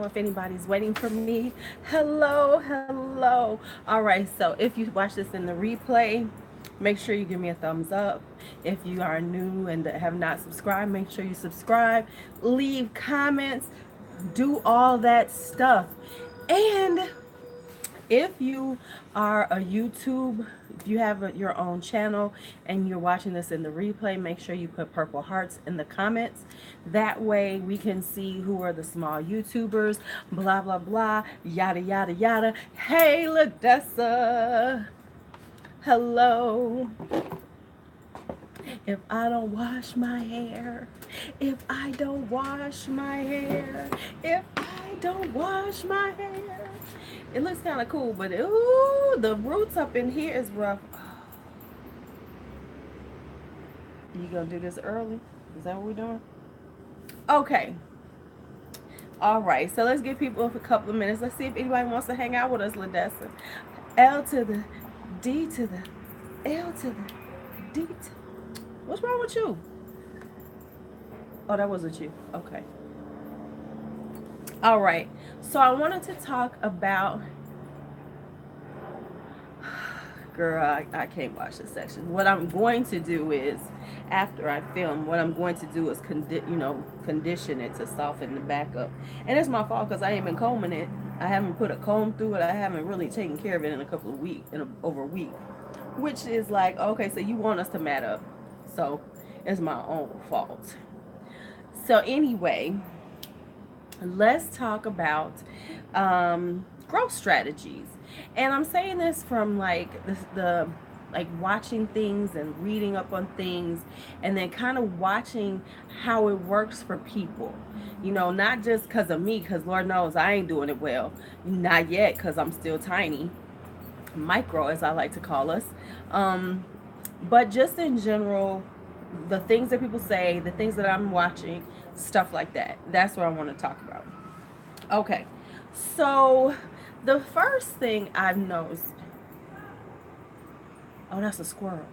channel if anybody's waiting for me. Hello, hello. All right, so if you watch this in the replay, make sure you give me a thumbs up. If you are new and have not subscribed, make sure you subscribe, leave comments, do all that stuff. And if you are a YouTube, if you have your own channel and you're watching this in the replay, make sure you put purple hearts in the comments. That way we can see who are the small YouTubers, blah, blah, blah, yada, yada, yada. Hey, Ladessa. Hello. If I don't wash my hair, if I don't wash my hair, if I don't wash my hair. It looks kind of cool, but ooh, the roots up in here is rough. You gonna do this early? Is that what we're doing? Okay. All right. So let's give people a couple of minutes. Let's see if anybody wants to hang out with us, Ladessa. L to the D to the L to the D to. What's wrong with you? Oh, that wasn't you. Okay. All right. So I wanted to talk about. Girl, I can't watch this section. What I'm going to do is, after I film, what I'm going to do is condition it to soften the back up. And it's my fault because I ain't been combing it. I haven't put a comb through it. I haven't really taken care of it in a couple of weeks, over a week. Which is like, okay, so you want us to mat up. So it's my own fault. So anyway, let's talk about growth strategies. And I'm saying this from like the like watching things and reading up on things and then kind of watching how it works for people. You know, not just because of me, because Lord knows I ain't doing it well. Not yet, because I'm still tiny. Micro, as I like to call us. But just in general, the things that people say, the things that I'm watching, stuff like that. That's what I want to talk about. Okay, so the first thing I've noticed. Oh, that's a squirrel.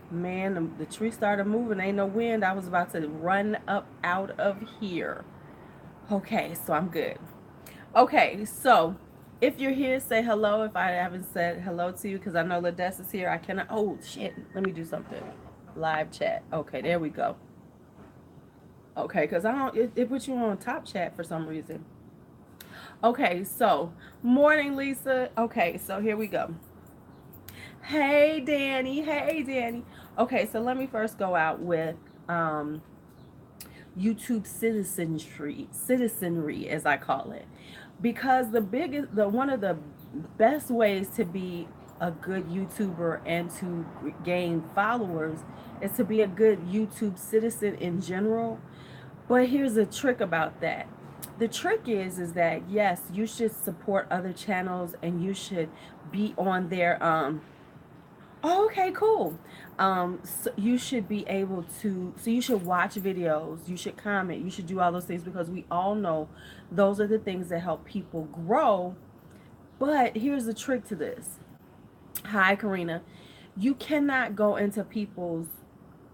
Man, the tree started moving. Ain't no wind. I was about to run up out of here. Okay, so I'm good. Okay, so if you're here, say hello. If I haven't said hello to you, because I know Ladess is here, I cannot. Oh, shit. Let me do something. Live chat. Okay, there we go. Okay, because I don't. It puts you on top chat for some reason. Okay, so morning, Lisa. Okay, so here we go. Hey, Danny. Hey, Danny. Okay, so let me first go out with YouTube citizenry, as I call it, because the one of the best ways to be a good YouTuber and to gain followers is to be a good YouTube citizen in general. But here's a trick about that. The trick is that yes, you should support other channels and you should be on their Oh, okay, cool. So you should be able to, so you should watch videos, you should comment, you should do all those things because we all know those are the things that help people grow. But here's the trick to this. Hi, Karina. You cannot go into people's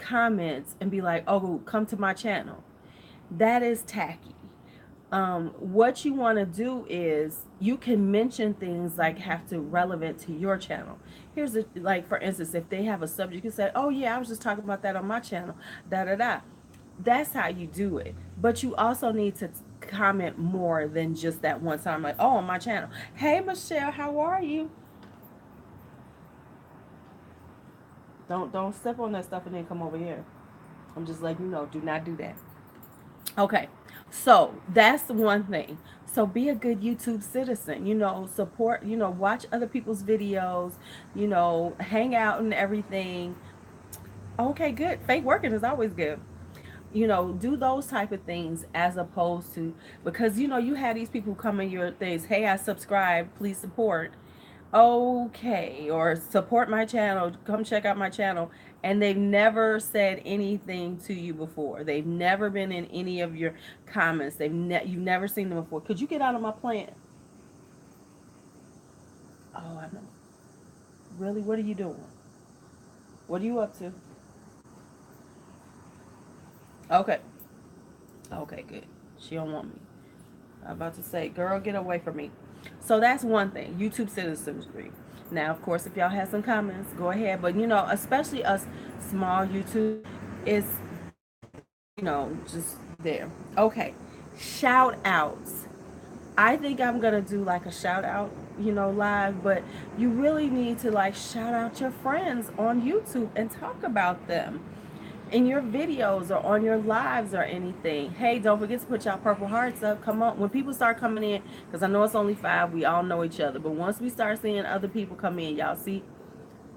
comments and be like, oh, come to my channel. That is tacky. What you want to do is you can mention things like have to relevant to your channel. Here's a, like for instance, if they have a subject, you can say, oh yeah, I was just talking about that on my channel, da da da. That's how you do it. But you also need to comment more than just that one time, like, oh, on my channel. Hey Michelle, how are you? Don't step on that stuff and then come over here. I'm just letting you know, do not do that. Okay, so that's the one thing. So be a good YouTube citizen, support, watch other people's videos, hang out and everything. Okay, good. Fake working is always good. Do those type of things as opposed to, because you have these people come in your things, hey, I subscribe, please support. Okay, or support my channel, come check out my channel, and they've never said anything to you before. They've never been in any of your comments. You've never seen them before. Could you get out of my plant? Oh, I know. Really? What are you doing? What are you up to? Okay. Okay, good. She don't want me. I'm about to say, girl, get away from me. So that's one thing, YouTube citizenry. Now, of course, if y'all have some comments, go ahead. But you know, especially us small YouTube, it's just there. Okay, shout outs. I think I'm gonna do like a shout out, live, but you really need to like shout out your friends on YouTube and talk about them in your videos or on your lives or anything. Hey, don't forget to put y'all purple hearts up. Come on, when people start coming in, because I know it's only 5, we all know each other, but once we start seeing other people come in, y'all see,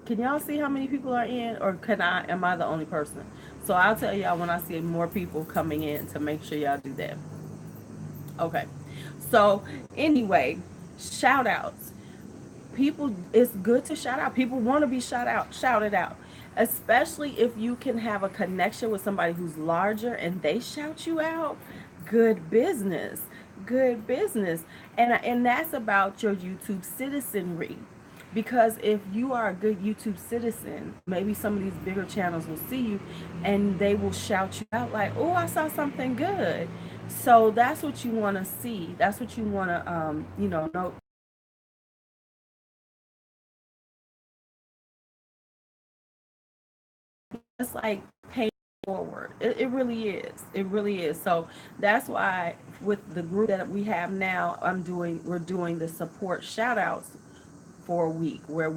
can y'all see how many people are in, or am I the only person? So I'll tell y'all when I see more people coming in to make sure y'all do that. Okay. So anyway, shout outs. People, it's good to shout out. People want to be shouted out. Especially if you can have a connection with somebody who's larger and they shout you out. Good business. Good business. And that's about your YouTube citizenry. Because if you are a good YouTube citizen, maybe some of these bigger channels will see you and they will shout you out like, oh, I saw something good. So that's what you want to see. That's what you want to, know. It's like paying forward. It really is. It really is. So that's why with the group that we have now, we're doing the support shout outs for a week where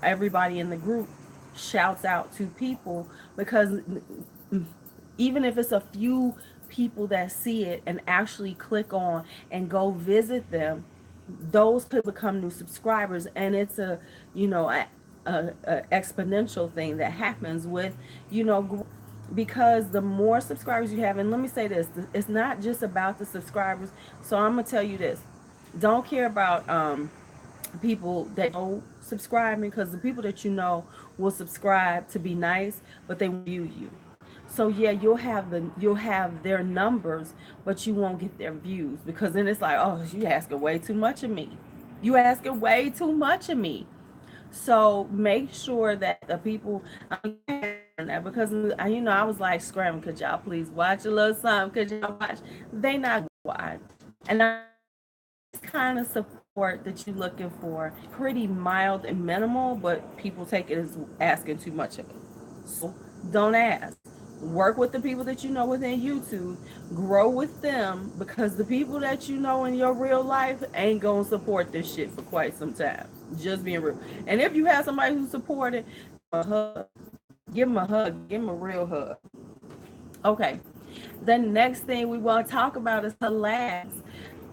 everybody in the group shouts out to people, because even if it's a few people that see it and actually click on and go visit them, those could become new subscribers. And it's a exponential thing that happens with, because the more subscribers you have. And let me say this, it's not just about the subscribers. So I'm gonna tell you this, don't care about people that don't subscribe me, because the people that will subscribe to be nice, but they won't view you. So yeah, you'll have their numbers, but you won't get their views, because then it's like, oh, you asking way too much of me. You asking way too much of me. So make sure that the people, that, because I was like screaming, could y'all please watch a little something? Could y'all watch? They not watch, and kind of support that you're looking for pretty mild and minimal, but people take it as asking too much of it. So don't ask. Work with the people that you know within YouTube. Grow with them, because the people that you know in your real life ain't gonna support this shit for quite some time. Just being real. And if you have somebody who supported, a hug. Give them a hug. Give them a real hug. Okay. The next thing we want to talk about is collabs.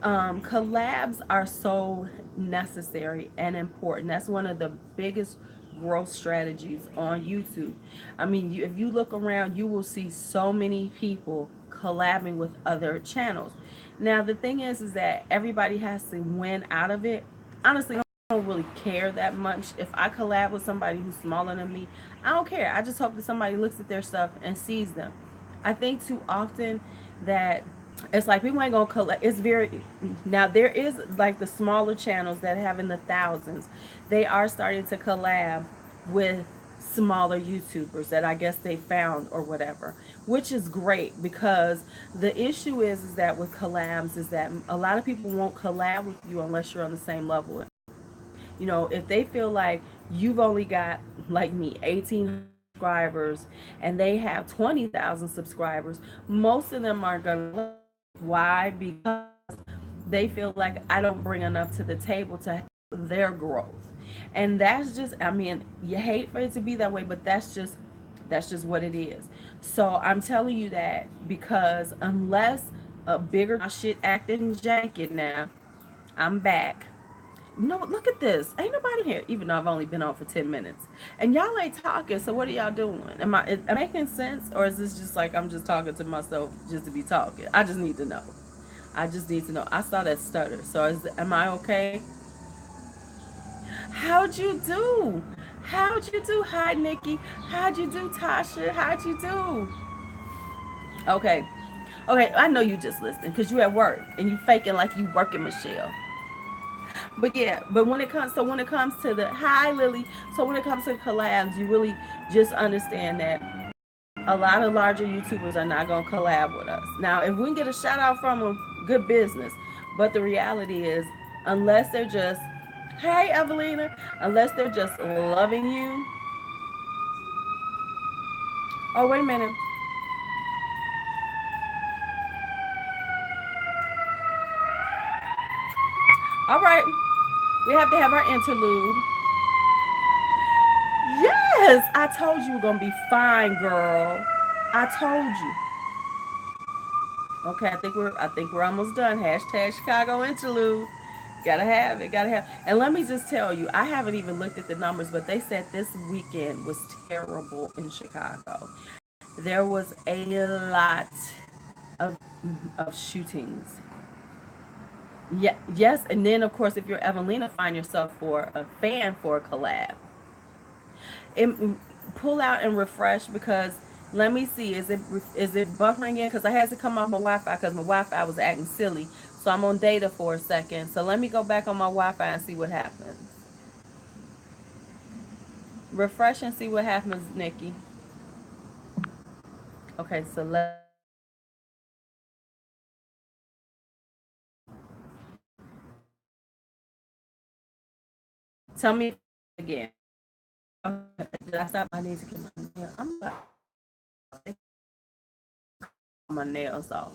Collabs are so necessary and important. That's one of the biggest growth strategies on YouTube. I mean, if you look around, you will see so many people collabing with other channels. Now, the thing is that everybody has to win out of it. Honestly, I don't really care that much. If I collab with somebody who's smaller than me, I don't care. I just hope that somebody looks at their stuff and sees them. I think too often that it's like people ain't gonna collect. It's very, now there is like the smaller channels that have in the thousands. They are starting to collab with smaller YouTubers that I guess they found or whatever, which is great, because the issue is that with collabs is that a lot of people won't collab with you unless you're on the same level. If they feel like you've only got, like me, 18 subscribers and they have 20,000 subscribers, most of them are going to. Why? Because they feel like I don't bring enough to the table to help their growth. And that's just, I mean, you hate for it to be that way, but that's just what it is. So I'm telling you that because unless a bigger shit acting janky now, I'm back. No, look at this. Ain't nobody here, even though I've only been on for 10 minutes. And y'all ain't talking, so what are y'all doing? Am I making sense? Or is this just like I'm just talking to myself just to be talking? I just need to know. I just need to know. I saw that stutter. So am I okay? How'd you do? How'd you do? Hi, Nikki. How'd you do, Tasha? How'd you do? Okay. Okay, I know you just listening because you at work and you faking like you working, Michelle. But yeah, but when it comes to the hi Lily, so when it comes to collabs, you really just understand that a lot of larger YouTubers are not gonna collab with us. Now, if we can get a shout out from them, good business. But the reality is, unless they're just, hey, Evelina, unless they're just loving you. Oh, wait a minute. All right, we have to have our interlude. Yes, I told you we're gonna be fine, girl. I told you. Okay, I think we're almost done. Hashtag Chicago interlude. Gotta have it, gotta have. And let me just tell you, I haven't even looked at the numbers, but they said this weekend was terrible in Chicago. There was a lot of shootings. Yeah, yes, and then of course, if you're Evelina, find yourself for a fan for a collab. It, pull out and refresh because let me see, is it buffering again? Because I had to come off my Wi-Fi because my Wi-Fi was acting silly. So I'm on data for a second. So let me go back on my Wi-Fi and see what happens. Refresh and see what happens, Nikki. Okay, so tell me again. Okay, did I stop? I need to get my nails. I'm about to take my nails off.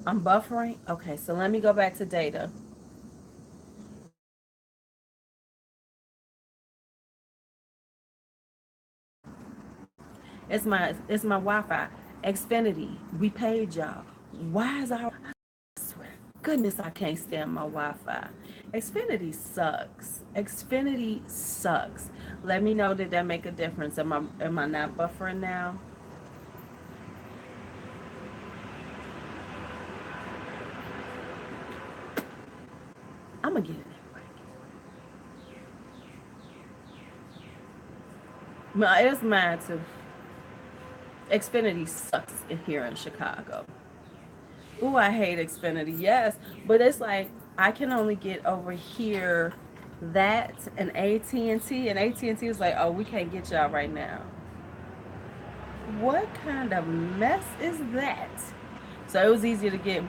I'm buffering. Okay, so let me go back to data. It's my Wi-Fi. Xfinity. We paid y'all. Why is our I swear to goodness I can't stand my Wi-Fi. Xfinity sucks. Xfinity sucks. Let me know, did that make a difference? Am I not buffering now? I'm gonna get it anyway. It's mine too. Xfinity sucks here in Chicago. Ooh, I hate Xfinity. Yes, but it's like I can only get over here that and AT&T, and AT&T is like, oh, we can't get y'all right now. What kind of mess is that? So it was easier to get.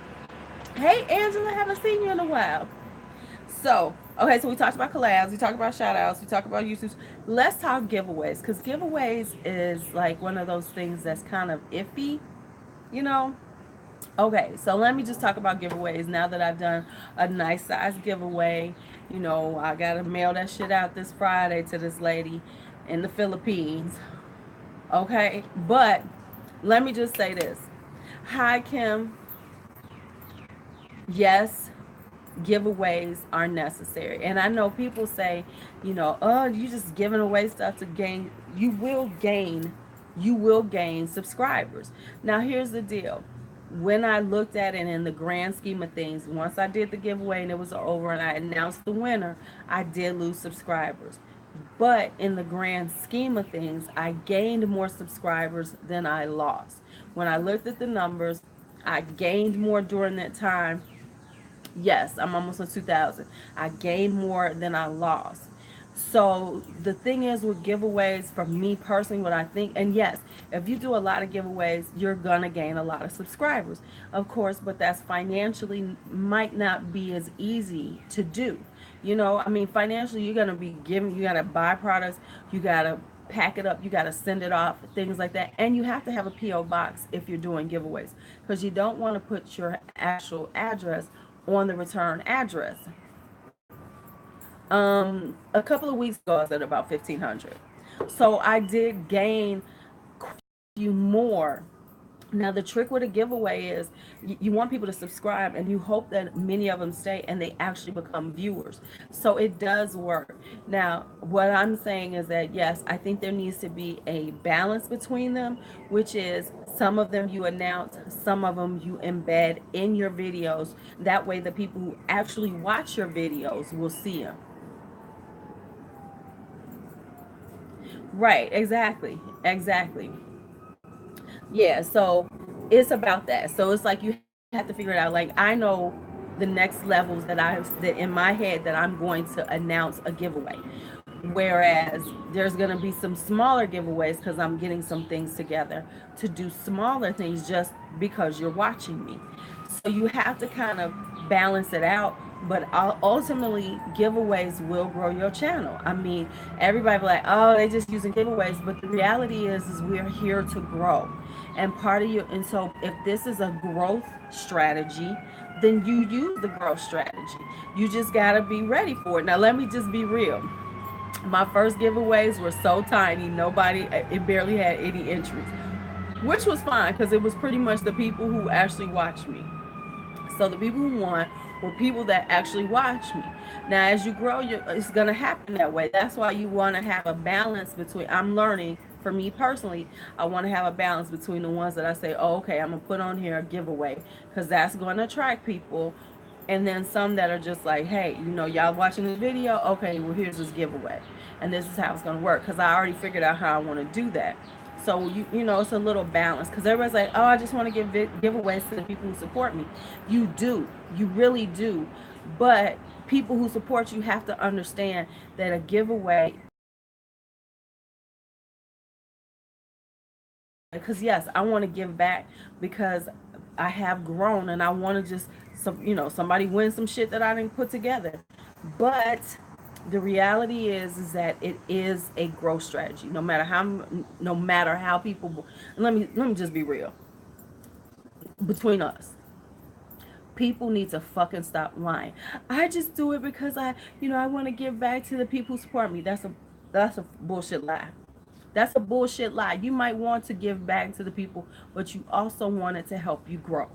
Hey, Angela, haven't seen you in a while. So, okay, so we talked about collabs, we talked about shout outs, we talked about YouTube. Let's talk giveaways because giveaways is like one of those things that's kind of iffy, you know? Okay, so let me just talk about giveaways now that I've done a nice size giveaway. I got to mail that shit out this Friday to this lady in the Philippines. Okay, but let me just say this. Hi, Kim. Yes, giveaways are necessary. And I know people say, oh, you just giving away stuff to gain. You will gain subscribers. Now, here's the deal. When I looked at it in the grand scheme of things, once I did the giveaway and it was over and I announced the winner, I did lose subscribers. But in the grand scheme of things, I gained more subscribers than I lost. When I looked at the numbers, I gained more during that time. Yes, I'm almost at 2,000. I gained more than I lost. So the thing is with giveaways, for me personally, what I think, and yes, if you do a lot of giveaways, you're gonna gain a lot of subscribers, of course, but that's financially might not be as easy to do. I mean, financially, you're gonna be giving, you gotta buy products, you gotta pack it up, you gotta send it off, things like that, and you have to have a PO box if you're doing giveaways because you don't want to put your actual address on the return address. A couple of weeks ago, I was at about 1,500. So I did gain a few more. Now, the trick with a giveaway is you want people to subscribe and you hope that many of them stay and they actually become viewers. So it does work. Now, what I'm saying is that, yes, I think there needs to be a balance between them, which is some of them you announce, some of them you embed in your videos. That way, the people who actually watch your videos will see them. Right, exactly. Exactly. Yeah, so it's about that. So it's like you have to figure it out. Like I know the next levels that in my head that I'm going to announce a giveaway. Whereas there's going to be some smaller giveaways because I'm getting some things together to do smaller things just because you're watching me. So you have to kind of balance it out. But ultimately, giveaways will grow your channel. I mean, everybody be like, oh, they just using giveaways. But the reality is we're here to grow. And part of you, and so if this is a growth strategy, then you use the growth strategy. You just got to be ready for it. Now, let me just be real. My first giveaways were so tiny, nobody, it barely had any entries, which was fine because it was pretty much the people who actually watched me. So the people who won were people that actually watch me. Now, as you grow, it's going to happen that way. That's why you want to have a balance between, I'm learning, for me personally, I want to have a balance between the ones that I say, oh, okay, I'm going to put on here a giveaway because that's going to attract people. And then some that are just like, hey, y'all watching this video? Okay, well, here's this giveaway. And this is how it's going to work because I already figured out how I want to do that. So it's a little balance because everybody's like, oh, I just want to give giveaways to the people who support me. You do, you really do, but people who support you have to understand that a giveaway, because yes, I want to give back because I have grown and I want to just somebody win some shit that I didn't put together. But the reality is that it is a growth strategy. No matter how people. Let me just be real. Between us, people need to fucking stop lying. I just do it because I want to give back to the people who support me. That's a bullshit lie. That's a bullshit lie. You might want to give back to the people, but you also want it to help you grow.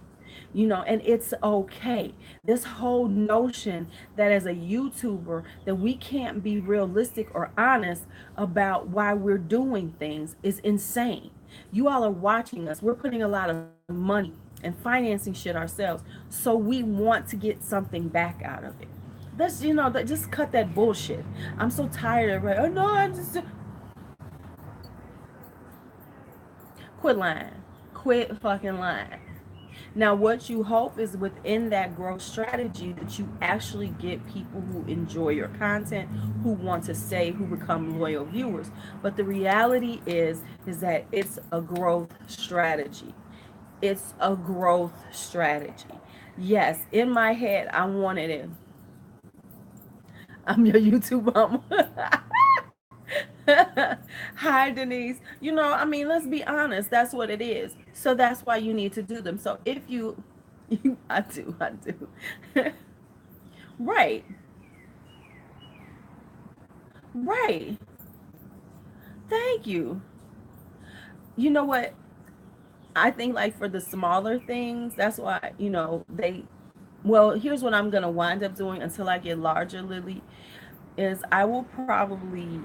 And it's okay. This whole notion that as a YouTuber that we can't be realistic or honest about why we're doing things is insane. You all are watching us. We're putting a lot of money and financing shit ourselves. So we want to get something back out of it. Just cut that bullshit. I'm so tired of it. Oh no, I just quit lying. Quit fucking lying. Now, what you hope is within that growth strategy that you actually get people who enjoy your content, who want to stay, who become loyal viewers. But the reality is that it's a growth strategy. It's a growth strategy. Yes, in my head, I wanted it. I'm your YouTube mama. Hi, Denise. I mean, let's be honest. That's what it is. So that's why you need to do them. So if you, I do. Right, right. Thank you. You know what? I think like for the smaller things, that's why, well, here's what I'm going to wind up doing until I get larger, Lily, is I will probably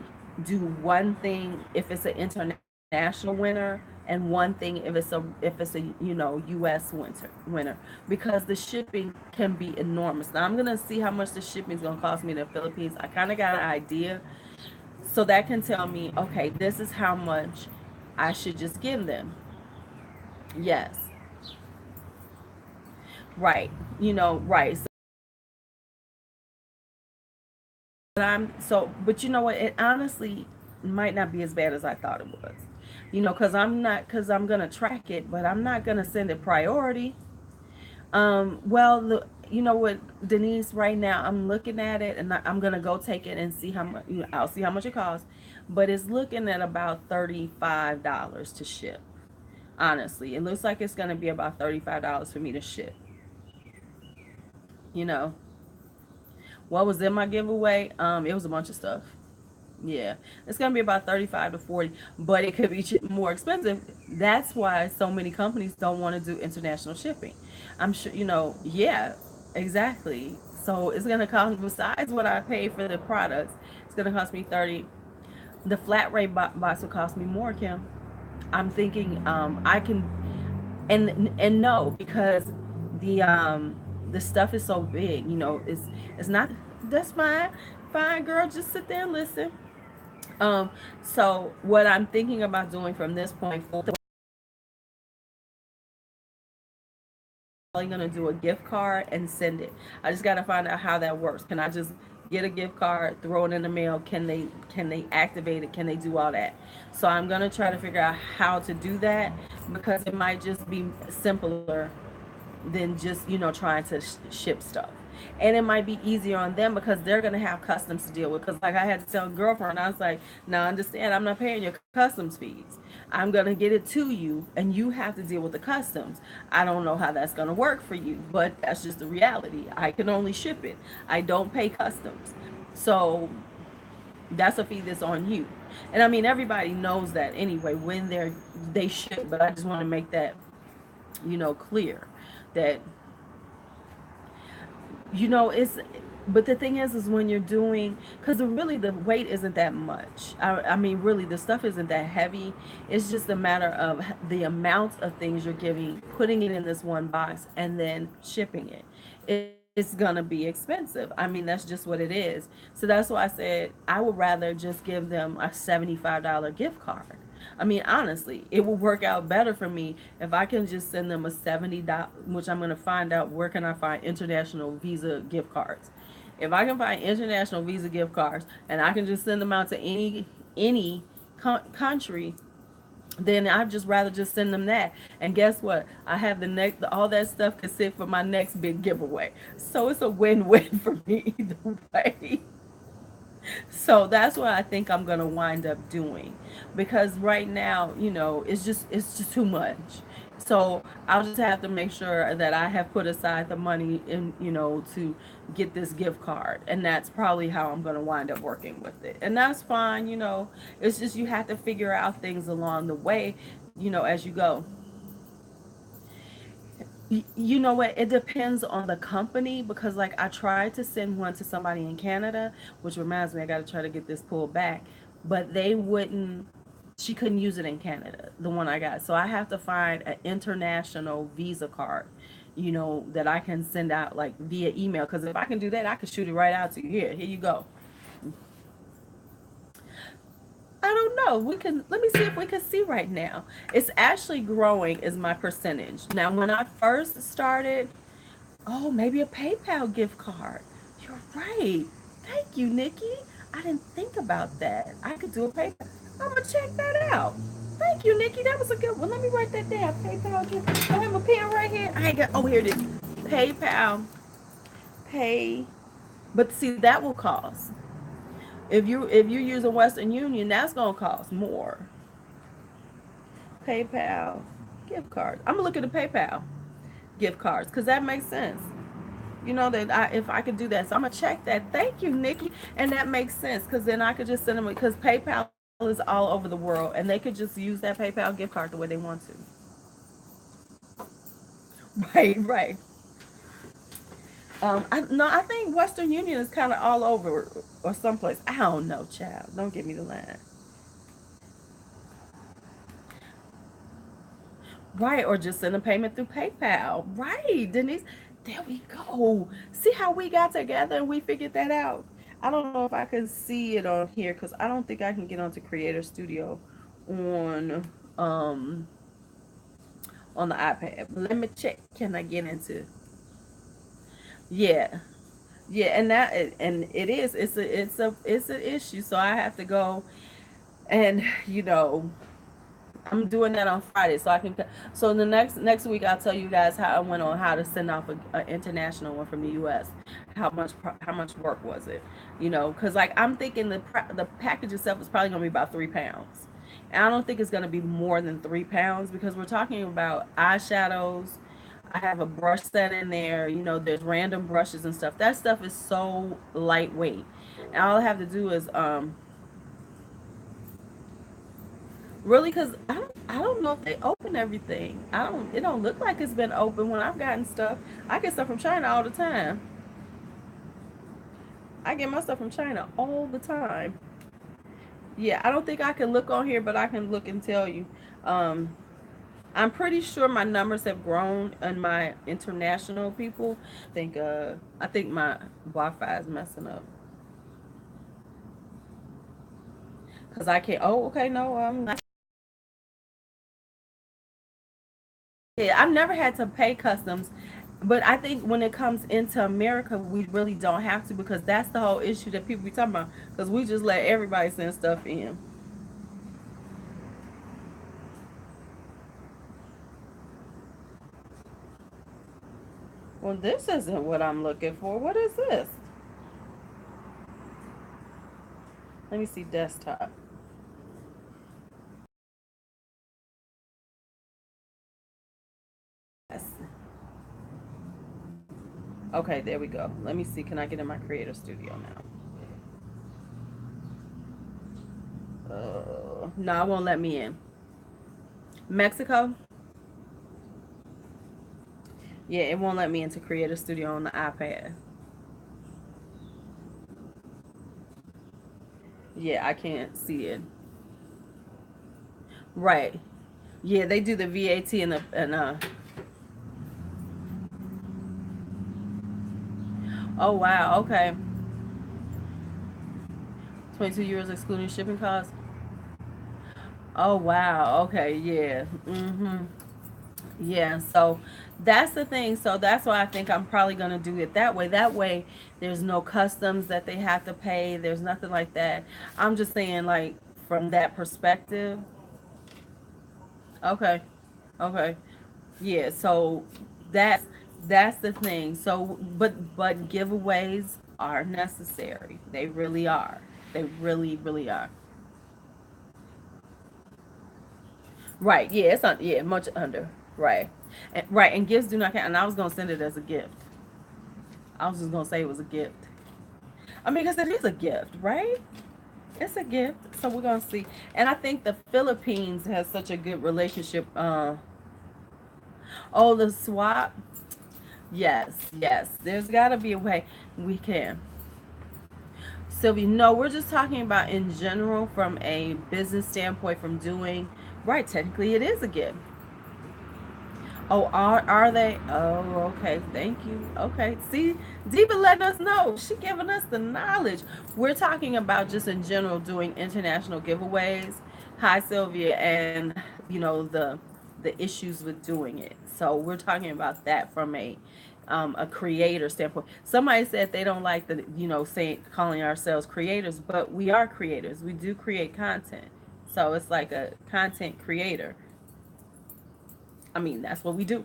do one thing if it's an international winner and one thing if it's a US winner because the shipping can be enormous. Now I'm gonna see how much the shipping is gonna cost me in the Philippines. I kind of got an idea, so that can tell me, okay, this is how much I should just give them. Yes, right. Right. But you know what? It honestly might not be as bad as I thought it was. Because I'm gonna track it, but I'm not gonna send it priority. Well, you know what, Denise? Right now, I'm looking at it, and I'm gonna go take it and see how much. I'll see how much it costs, but it's looking at about $35 to ship. Honestly, it looks like it's gonna be about $35 for me to ship. You know, what was in my giveaway? It was a bunch of stuff. Yeah, it's gonna be about 35 to 40, but it could be more expensive. That's why so many companies don't want to do international shipping. I'm sure, yeah, exactly. So it's gonna cost, besides what I pay for the products, it's gonna cost me 30. The flat rate box will cost me more, Kim. I'm thinking I can, and no, because the stuff is so big. It's not. That's fine, fine, girl. Just sit there and listen. Um, so what I'm thinking about doing from this point forward, I'm probably gonna do a gift card and send it. I just gotta find out how that works. Can I just get a gift card, throw it in the mail. Can they activate it? Can they do all that? So I'm gonna try to figure out how to do that, because it might just be simpler than just trying to ship stuff. And it might be easier on them because they're going to have customs to deal with. Because like I had to tell a girlfriend, I was like, now understand, I'm not paying your customs fees. I'm going to get it to you and you have to deal with the customs. I don't know how that's going to work for you, but that's just the reality. I can only ship it. I don't pay customs. So that's a fee that's on you. And I mean, everybody knows that anyway when they ship, but I just want to make that clear that it's, but the thing is when you're doing, because really the weight isn't that much. I mean, really the stuff isn't that heavy. It's just a matter of the amount of things you're giving, putting it in this one box and then shipping it. It's gonna be expensive. I mean, that's just what it is. So that's why I said I would rather just give them a $75 gift card. I mean, honestly, it will work out better for me if I can just send them a $70, which I'm going to find out where can I find international Visa gift cards. If I can find international Visa gift cards and I can just send them out to any country, then I'd just rather just send them that. And guess what? I have the next, all that stuff can sit for my next big giveaway. So it's a win-win for me either way. So that's what I think I'm gonna wind up doing, because right now, it's just too much. So I'll just have to make sure that I have put aside the money in, to get this gift card, and that's probably how I'm gonna wind up working with it, and that's fine. It's just you have to figure out things along the way, as you go. You know what? It depends on the company, because like I tried to send one to somebody in Canada, which reminds me I got to try to get this pulled back, but they wouldn't. She couldn't use it in Canada, the one I got. So I have to find an international Visa card, that I can send out like via email. Because if I can do that, I can shoot it right out to you. Here you go. I don't know. We can let me see if we can see right now. It's actually growing is my percentage. Now when I first started, oh, maybe a PayPal gift card. You're right. Thank you, Nikki. I didn't think about that. I could do a PayPal. I'm gonna check that out. Thank you, Nikki. That was a good one. Let me write that down. PayPal gift. I have a pen right here. I ain't got. Oh, here it is. PayPal. Pay. But see, that will cost. If you're using Western Union, that's gonna cost more. PayPal gift card. I'm gonna look at the PayPal gift cards because that makes sense. That if I could do that, so I'm gonna check that. Thank you, Nikki, and that makes sense because then I could just send them, because PayPal is all over the world and they could just use that PayPal gift card the way they want to. Right, right. No, I think Western Union is kind of all over or someplace. I don't know, child. Don't give me the line. Right, or just send a payment through PayPal. Right, Denise. There we go. See how we got together and we figured that out. I don't know if I can see it on here because I don't think I can get onto Creator Studio on um on the iPad. But let me check. Can I get into? Yeah, yeah, and it is. It's an issue. So I have to go and I'm doing that on Friday, so I can. So the next week, I'll tell you guys how I went on how to send off a international one from the U.S. How much work was it? Because like I'm thinking the package itself is probably gonna be about 3 pounds, and I don't think it's gonna be more than 3 pounds because we're talking about eyeshadows. I have a brush set in there. There's random brushes and stuff. That stuff is so lightweight, and all I have to do is really, because I don't know if they open everything. It don't look like it's been open when I've gotten stuff. I get stuff from China all the time. I get my stuff from China all the time. Yeah, I don't think I can look on here, but I can look and tell you. Um, I'm pretty sure my numbers have grown on my international people. I think my Wi-Fi is messing up because I can't. Oh, okay, no, yeah, I've never had to pay customs But I think when it comes into America, we really don't have to, because that's the whole issue that people be talking about. Because we just let everybody send stuff in. Well, this isn't what I'm looking for. What is this? Let me see desktop. Yes. Okay, there we go. Let me see. Can I get in my creator studio now? No, it won't let me in. Mexico? Yeah, it won't let me into creator studio on the iPad. Yeah, I can't see it. Right. Yeah, they do the VAT and oh wow, okay. 22 euros excluding shipping costs. Oh wow, okay, yeah. Mhm. Yeah, so that's the thing. So that's why I think I'm probably going to do it that way. That way, there's no customs that they have to pay. There's nothing like that. I'm just saying, like, from that perspective. Okay. Okay. Yeah, so that's that's the thing. So but giveaways are necessary. They really are. They really really are. Right. Yeah, it's on, yeah, much under. Right. Right, and gifts do not count. And I was going to send it as a gift. I was just going to say it was a gift. I mean, because it is a gift, right? It's a gift. So we're going to see. And I think the Philippines has such a good relationship. Oh, the swap. Yes, yes. There's got to be a way we can. Sylvia, no, we're just talking about in general from a business standpoint, from doing, right, technically it is a gift. Oh, are they? Oh, okay. Thank you. Okay. See, Diva letting us know. She giving us the knowledge. We're talking about just in general doing international giveaways. Hi, Sylvia, and the issues with doing it. So we're talking about that from a creator standpoint. Somebody said they don't like the saying calling ourselves creators, but we are creators. We do create content. So it's like a content creator. I mean, that's what we do.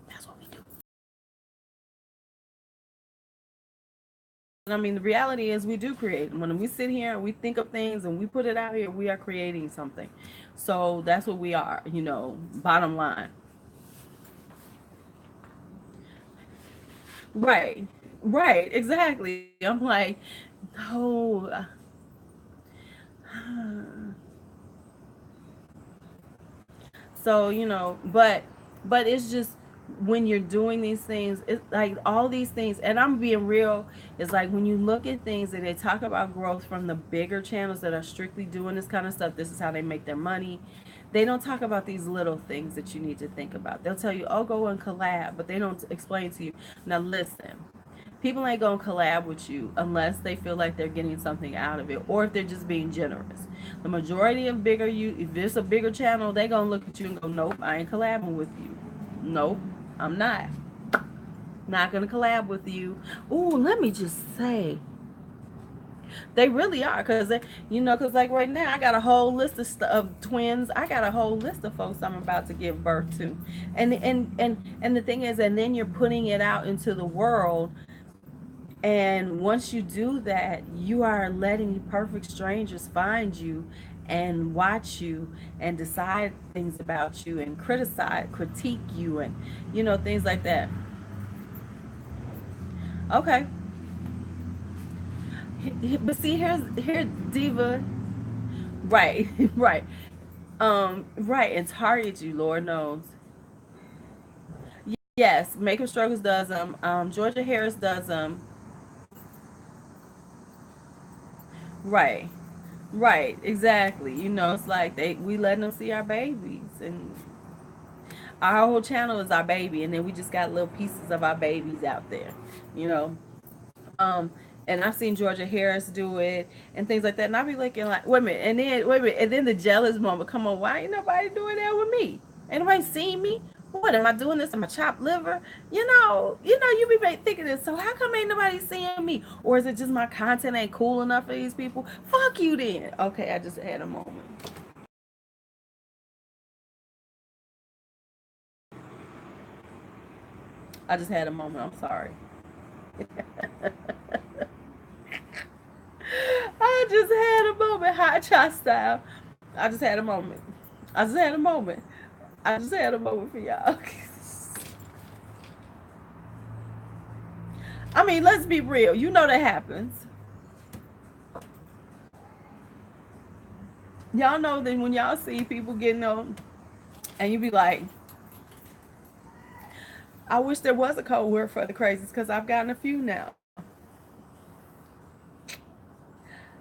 That's what we do. And I mean, the reality is we do create. When we sit here and we think of things and we put it out here, we are creating something. So that's what we are, bottom line. Right. Right. Exactly. I'm like, no. So, but it's just when you're doing these things, it's like all these things, and I'm being real, it's like when you look at things and they talk about growth from the bigger channels that are strictly doing this kind of stuff, this is how they make their money. They don't talk about these little things that you need to think about. They'll tell you, oh, go and collab, but they don't explain to you. Now, listen, people ain't gonna collab with you unless they feel like they're getting something out of it, or if they're just being generous. The majority of bigger you, if it's a bigger channel, they gonna look at you and go, nope, I ain't collabing with you. Nope, I'm not gonna collab with you. Ooh, let me just say, they really are, because like right now, I got a whole list of twins. I got a whole list of folks I'm about to give birth to, and the thing is, and then you're putting it out into the world. And once you do that, you are letting perfect strangers find you and watch you and decide things about you and critique you, and things like that. Okay. But see, here's Diva. Right, right. Right, and target you, Lord knows. Yes, Maker Struggles does them. Georgia Harris does them. Right. Right, exactly. It's like we letting them see our babies, and our whole channel is our baby, and then we just got little pieces of our babies out there, you know. Um, and I've seen Georgia Harris do it and things like that, and I be looking like, wait a minute, and then the jealous moment. Come on, why ain't nobody doing that with me? Ain't nobody seen me? What am I doing this? Am I chopped liver? You be thinking this. So how come ain't nobody seeing me? Or is it just my content ain't cool enough for these people? Fuck you then. Okay, I just had a moment. I just had a moment. I'm sorry. I just had a moment. Hot shot style. I just had a moment. I just had a moment. I just had a moment for y'all. I mean, let's be real. You know that happens. Y'all know that when y'all see people getting on, and you be like, I wish there was a code word for the crazies because I've gotten a few now.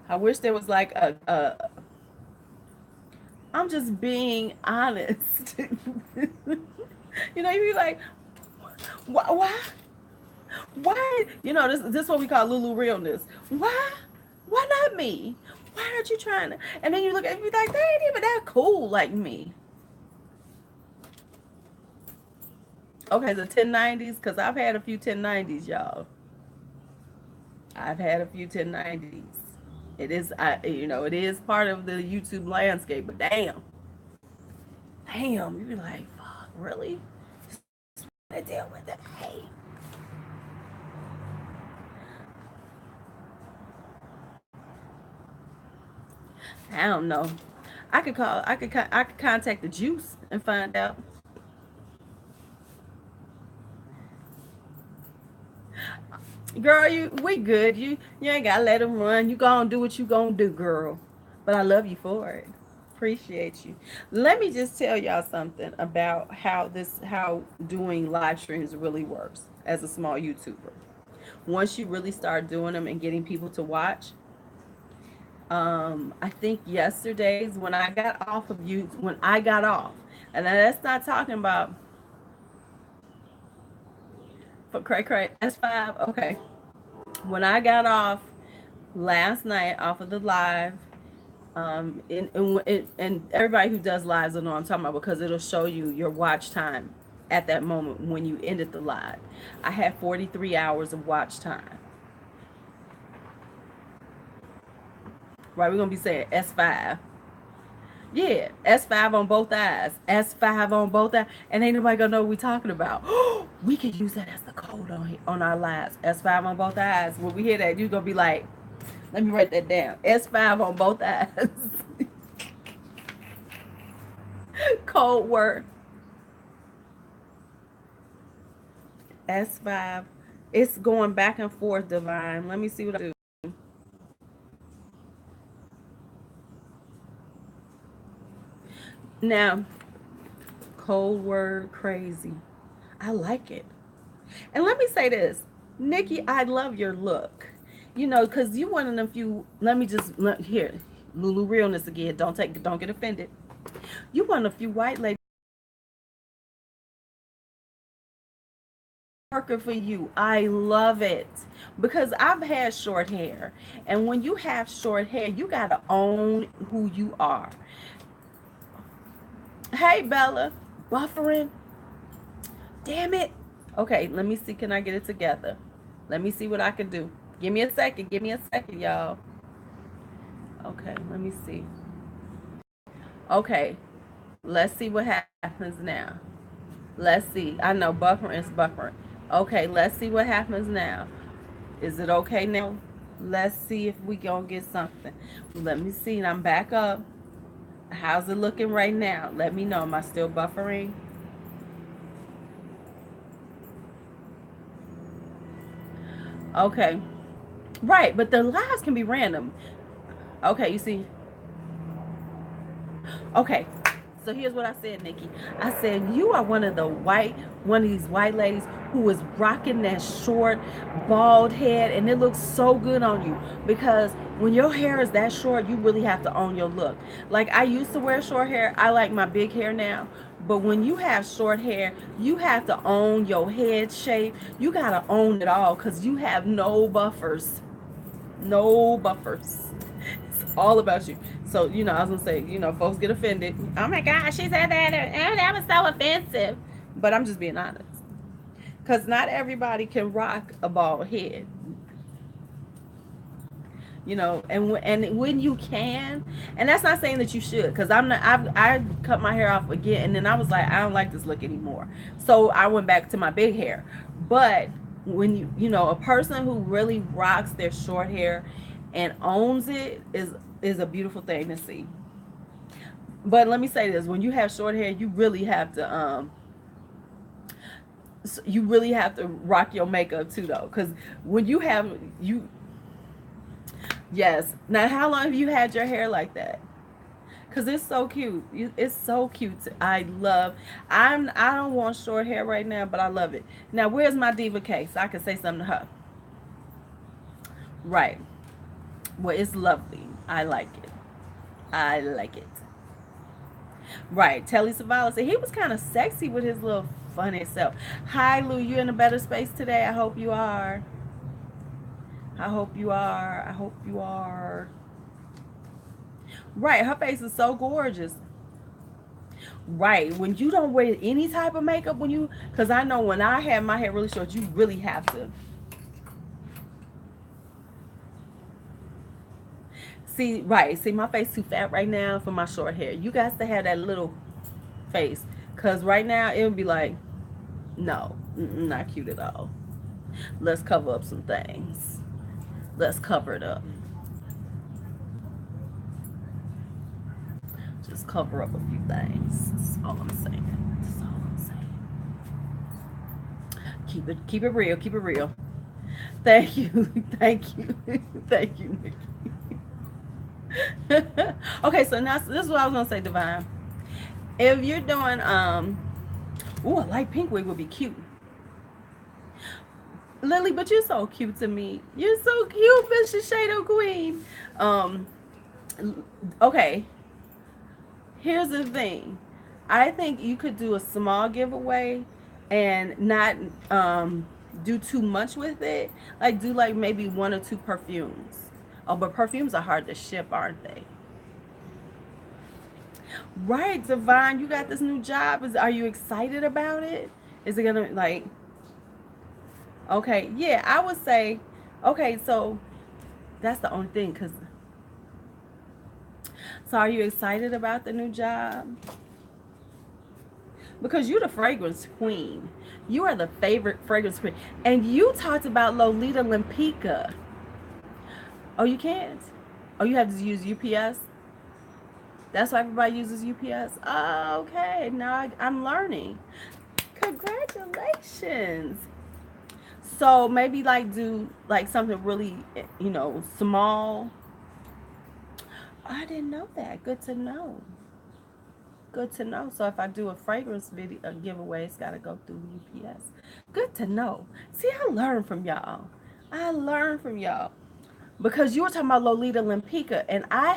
I wish there was like a I'm just being honest. You be like, why? Why? This is what we call LuuLuu realness. Why? Why not me? Why aren't you trying to? And then you look at me like, they ain't even that cool like me. Okay, the 1090s, because I've had a few 1090s, y'all. I've had a few 1090s. It is part of the YouTube landscape, but damn, you be like, fuck, really? I deal with it. Hey. I don't know. I could contact the juice and find out. Girl, we good. You ain't gotta let them run. You gonna do what you gonna do, girl. But I love you for it. Appreciate you. Let me just tell y'all something about how doing live streams really works as a small YouTuber. Once you really start doing them and getting people to watch, I think yesterday's when I got off of you when I got off, and that's not talking about for cray S5. Okay, when I got off last night off of the live, and everybody who does lives will know what I'm talking about because it'll show you your watch time at that moment when you ended the live. I had 43 hours of watch time. Right, we're gonna be saying S5. Yeah, S5 on both eyes. S5 on both eyes. And ain't nobody gonna know what we talking about. We can use that as the code on our lives. S5 on both eyes. When we hear that, you're gonna be like, let me write that down. S5 on both eyes. Code word. S5. It's going back and forth, Divine. Let me see what I do. Now, cold word crazy. I like it. And let me say this, Nikki, I love your look. Because you one of them few. Let me just here, LuuLuu realness again. Don't get offended. You one of the few white ladies working for you. I love it because I've had short hair, and when you have short hair, you gotta own who you are. Hey, Bella, buffering. Damn it. Okay, let me see. Can I get it together? Let me see what I can do. Give me a second. Give me a second, y'all. Okay, let me see. Okay, let's see what happens now. Let's see. I know buffering is buffering. Okay, let's see what happens now. Is it okay now? Let's see if we gonna get something. Let me see. I'm back up. How's it looking right now? Let me know. Am I still buffering? Okay. Right, but the lives can be random. Okay, you see. Okay. So here's what I said, Nikki. I said you are one of these white ladies who is rocking that short, bald head, and it looks so good on you because when your hair is that short, you really have to own your look. Like I used to wear short hair. I like my big hair now. But when you have short hair, you have to own your head shape. You gotta own it all because you have no buffers. No buffers. It's all about you. So, I was gonna say, folks get offended. Oh my gosh, she said that. Oh, that was so offensive. But I'm just being honest. Because not everybody can rock a bald head. You know, and when you can, and that's not saying that you should, because I'm not, I cut my hair off again, and then I was like, I don't like this look anymore, so I went back to my big hair. But when you know, a person who really rocks their short hair and owns it is a beautiful thing to see. But let me say this: when you have short hair, you really have to rock your makeup too, though, because when you have you yes. Now, how long have you had your hair like that? Cause it's so cute. It's so cute. I love. I don't want short hair right now, but I love it. Now, where's my diva case? I can say something to her. Right. Well, it's lovely. I like it. I like it. Right. Telly Savalas said he was kind of sexy with his little funny self. Hi, Lou. You in a better space today? I hope you are. I hope you are. I hope you are. Right. Her face is so gorgeous. Right. When you don't wear any type of makeup, because I know when I have my hair really short, you really have to. See, right. See, my face too fat right now for my short hair. You guys to have that little face. Because right now, it would be like, no, not cute at all. Let's cover up some things. Let's cover it up. Just cover up a few things. That's all I'm saying. That's all I'm saying. Keep it real. Keep it real. Thank you. Thank you. Thank you, Nikki. Okay, so now this is what I was gonna say, Divine. If you're doing ooh, a light pink wig would be cute. Lily, but you're so cute to me. You're so cute, Miss Shiseido Queen. Um, okay, here's the thing. I think you could do a small giveaway and not do too much with it. Like do like maybe one or two perfumes. Oh, but perfumes are hard to ship, aren't they? Right, Divine, you got this new job. Are you excited about it? Is it gonna like okay, yeah, I would say okay, so that's the only thing cuz so are you excited about the new job? Because you're the fragrance queen. You are the favorite fragrance queen. And you talked about Lolita Limpica. Oh, you can't? Oh, you have to use UPS? That's why everybody uses UPS? Oh, okay. Now I'm learning. Congratulations. So maybe like do like something really, small. I didn't know that. Good to know. Good to know. So if I do a fragrance video a giveaway, it's got to go through UPS. Good to know. See, I learned from y'all. I learned from y'all because you were talking about Lolita Limpica, and I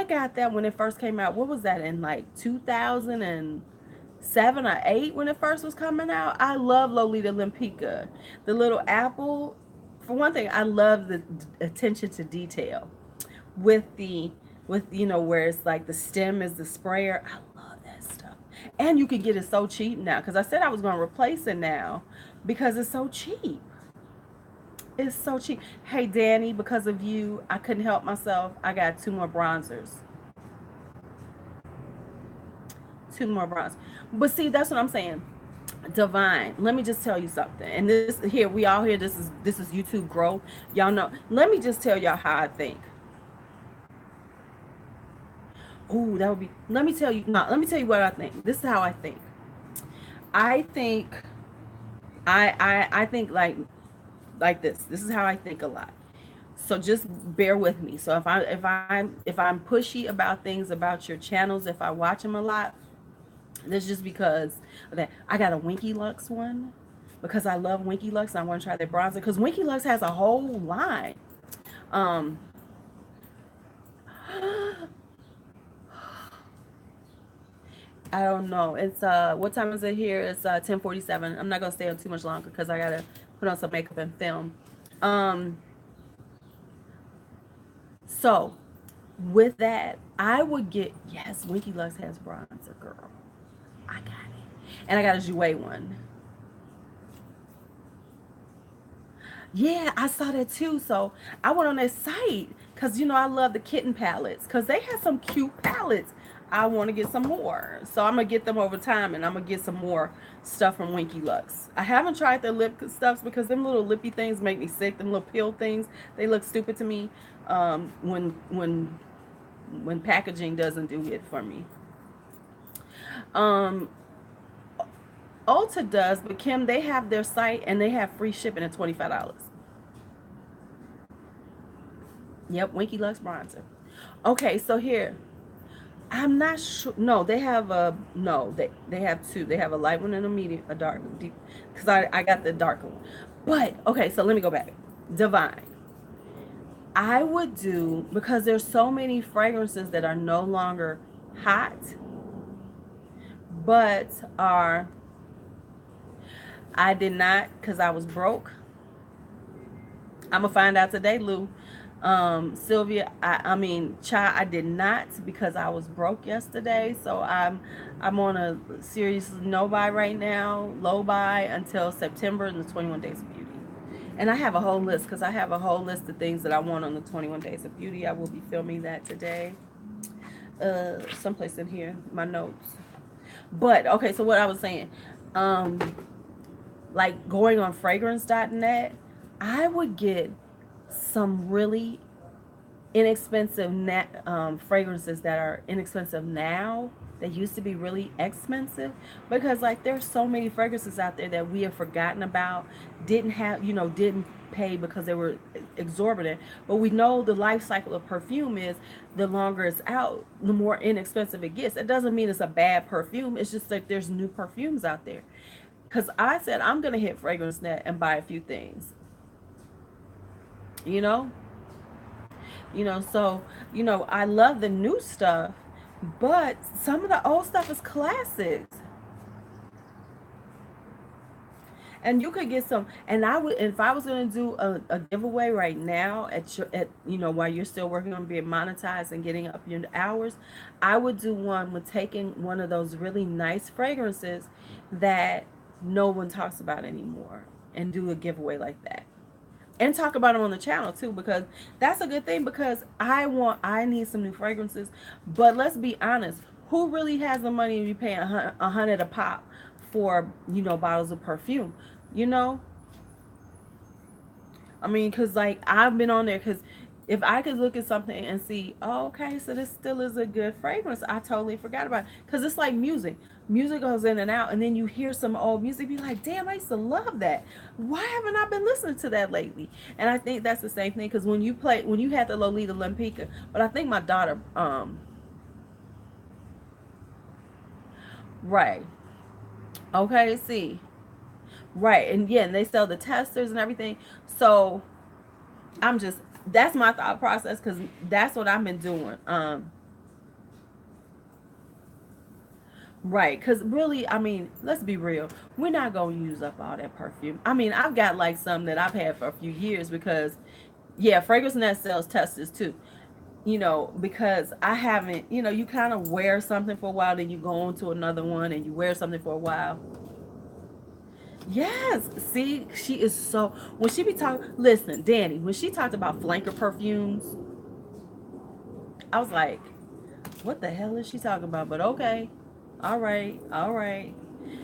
got that when it first came out. What was that in like 2007 or 8 when it first was coming out? I love Lolita Limpica. The little apple. For one thing, I love the attention to detail with the with where it's like the stem is the sprayer. I love that stuff. And you can get it so cheap now because I said I was going to replace it now because it's so cheap. It's so cheap. Hey Danny, because of you, I couldn't help myself. I got two more bronzers. Two more bronzers. But see, that's what I'm saying. Divine, let me just tell you something. And this here, we all here. This is YouTube growth. Y'all know. Let me just tell y'all how I think. Oh, that would be. Let me tell you. No, let me tell you what I think. This is how I think. I think. I think like this. This is how I think a lot. So just bear with me. So if I'm pushy about things about your channels, if I watch them a lot, that's just because of that. I got a Winky Lux one because I love Winky Lux. And I want to try their bronzer because Winky Lux has a whole line. Um, I don't know. It's what time is it here? It's 10:47. I'm not gonna stay on too much longer because I gotta put on some makeup and film. Um, so with that, I would get yes, Winky Lux has bronzer, girl. I got it. And I got a Jouer one. Yeah, I saw that too. So I went on their site because I love the kitten palettes because they had some cute palettes. I want to get some more, so I'm gonna get them over time, and I'm gonna get some more stuff from Winky Lux. I haven't tried their lip stuffs because them little lippy things make me sick. Them little pill things, they look stupid to me. When packaging doesn't do it for me. Um, Ulta does, but Kim, they have their site and they have free shipping at $25. Yep, Winky Lux bronzer. Okay, so here, I'm not sure. No, they have a no. They have two. They have a light one and a medium, a dark, deep. Because I got the darker one. But okay, so let me go back. Divine. I would do because there's so many fragrances that are no longer hot, but are I did not because I was broke. I'm gonna find out today, Lou. Sylvia, I mean, Cha, I did not because I was broke yesterday. So I'm on a serious no buy right now, low buy until September and the 21 Days of Beauty. And I have a whole list because I have a whole list of things that I want on the 21 Days of Beauty. I will be filming that today. Someplace in here, my notes. But okay, so what I was saying, um, like going on fragrance.net, I would get some really inexpensive fragrances that are inexpensive now that used to be really expensive because like there's so many fragrances out there that we have forgotten about, didn't pay because they were exorbitant, but we know the life cycle of perfume is the longer it's out, the more inexpensive it gets. It doesn't mean it's a bad perfume, it's just like there's new perfumes out there. Because I said I'm gonna hit FragranceNet and buy a few things, you know so I love the new stuff, but some of the old stuff is classics. And you could get some, and I would, if I was going to do a giveaway right now while you're still working on being monetized and getting up your hours, I would do one with taking one of those really nice fragrances that no one talks about anymore and do a giveaway like that. And talk about them on the channel too, because that's a good thing, because I need some new fragrances. But let's be honest, who really has the money to be paying $100 a pop for bottles of perfume? you know I mean, because like I've been on there, because if I could look at something and see, oh, okay, so this still is a good fragrance, I totally forgot about it. Because it's like music. Music goes in and out, and then you hear some old music, be like, damn, I used to love that. Why haven't I been listening to that lately? And I think that's the same thing, because when you had the Lolita Lampica, but I think my daughter, right. Okay, see. Right, and yeah, and they sell the testers and everything. So I'm just that's my thought process, because that's what I've been doing. Right, because really, I mean, let's be real. We're not gonna use up all that perfume. I mean, I've got like some that I've had for a few years, because yeah, Fragrance Net sells testers too. Because I haven't, you kind of wear something for a while, then you go on to another one, and you wear something for a while. Yes, see, she is so when she be talking. Listen, Danny, when she talked about flanker perfumes, I was like, "What the hell is she talking about?" But okay, all right, all right,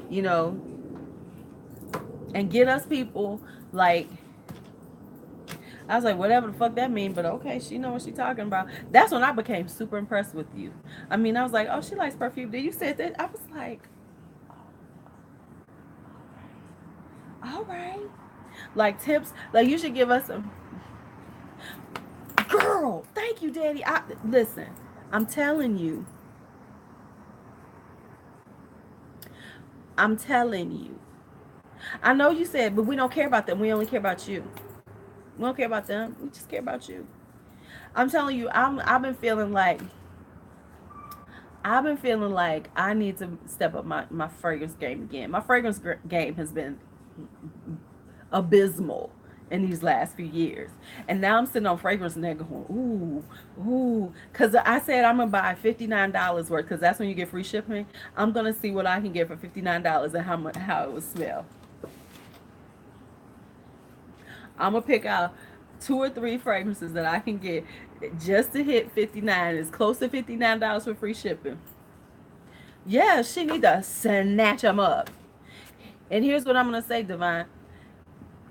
you know, and get us people like. I was like, whatever the fuck that mean, but okay, she know what she talking about. That's when I became super impressed with you. I mean, I was like, oh, she likes perfume. Then you said that, I was like, all right, like tips, like you should give us some. Girl, thank you, Daddy. Listen, I'm telling you, I'm telling you. I know you said, but we don't care about them. We only care about you. We don't care about them. We just care about you. I'm telling you, I've been feeling like I need to step up my fragrance game again. My fragrance game has been abysmal. in these last few years. And now I'm sitting on fragrance and they're going, ooh. Because I said I'm going to buy $59 worth because that's when you get free shipping. I'm going to see what I can get for $59 and how it would smell. I'm going to pick out 2 or 3 fragrances that I can get just to hit 59. It's close to $59 for free shipping. Yeah, she need to snatch them up. And here's what I'm going to say, Divine.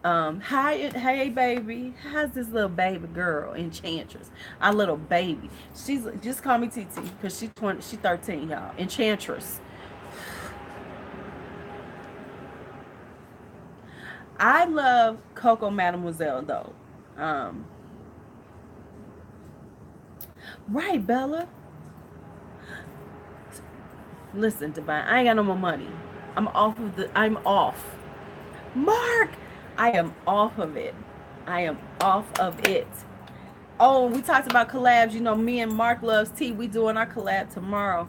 Hi, hey, baby. How's this little baby girl, Enchantress? Our little baby. She's just call me TT because she 13, y'all. Enchantress. I love Coco Mademoiselle though. Um, right, Bella. Listen, Divine. I ain't got no more money. I'm off. Mark, I am off of it. I am off of it. Oh, we talked about collabs. You know, me and Mark Loves Tea. We doing our collab tomorrow.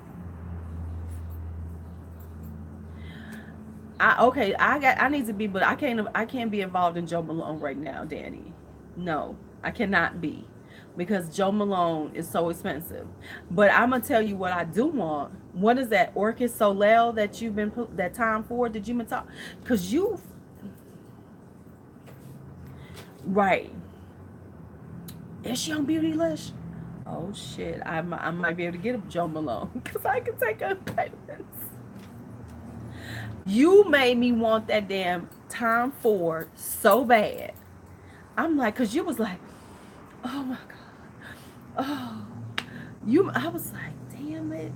I need to be, but I can't be involved in Joe Malone right now, Danny. No, I cannot be because Joe Malone is so expensive. But I'm gonna tell you what I do want. What is that Orchid Soleil that you've been put that time for? Did you been talk? Cause you right. Is she on Beauty Lush? Oh shit, I might be able to get a Joe Malone because I can take her payments. You made me want that damn Tom Ford so bad. I'm like, cause you was like, oh my god, oh, you. I was like, damn it,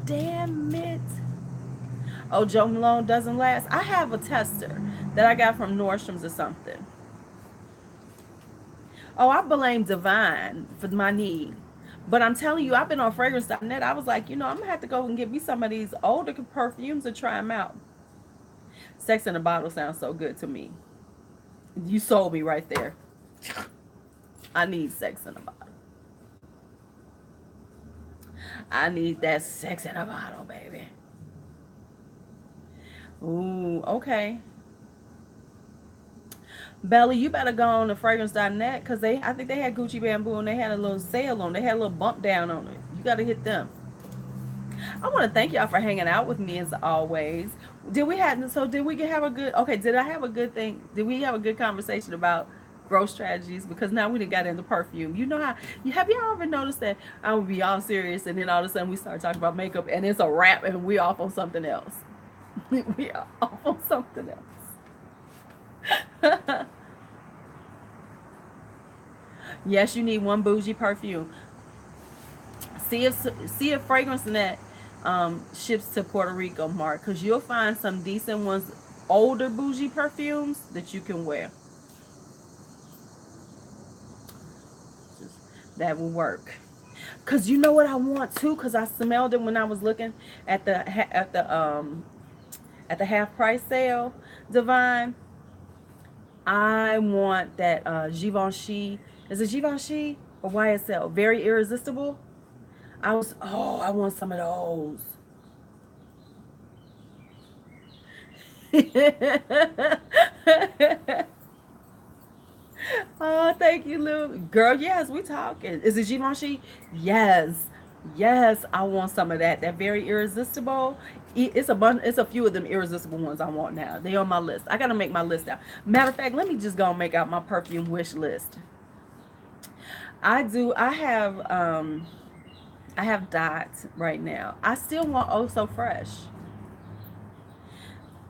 damn it. Oh, Joe Malone doesn't last. I have a tester that I got from Nordstrom's or something. Oh, I blame Divine for my need. But I'm telling you, I've been on fragrance.net. I was like, I'm gonna have to go and get me some of these older perfumes and try them out. Sex in a Bottle sounds so good to me. You sold me right there. I need sex in a bottle. I need that sex in a bottle, baby. Ooh, okay. Belly, you better go on to fragrance.net because I think they had Gucci Bamboo and they had a little sale on. They had a little bump down on it. You got to hit them. I want to thank y'all for hanging out with me as always. Did we have a good, okay, did I have a good thing? Did we have a good conversation about growth strategies? Because now we done got into perfume. You know how, have y'all ever noticed that I would be all serious and then all of a sudden we start talking about makeup and it's a wrap and we off on something else. We are off on something else. Yes, you need one bougie perfume. See if fragrance net ships to Puerto Rico, Mark, because you'll find some decent ones, older bougie perfumes that you can wear. That will work. Cause you know what I want too, cause I smelled it when I was looking at the half price sale, Divine. I want that Givenchy. Is it Givenchy or YSL? Very irresistible. I want some of those. Oh, thank you, Lou. Girl, yes, we talking. Is it Givenchy? Yes. Yes, I want some of that. That very irresistible. It's a few of them irresistible ones I want now. They on my list. I gotta make my list out. Matter of fact, let me just go and make out my perfume wish list. I do. I have Dot right now. I still want Oh So Fresh.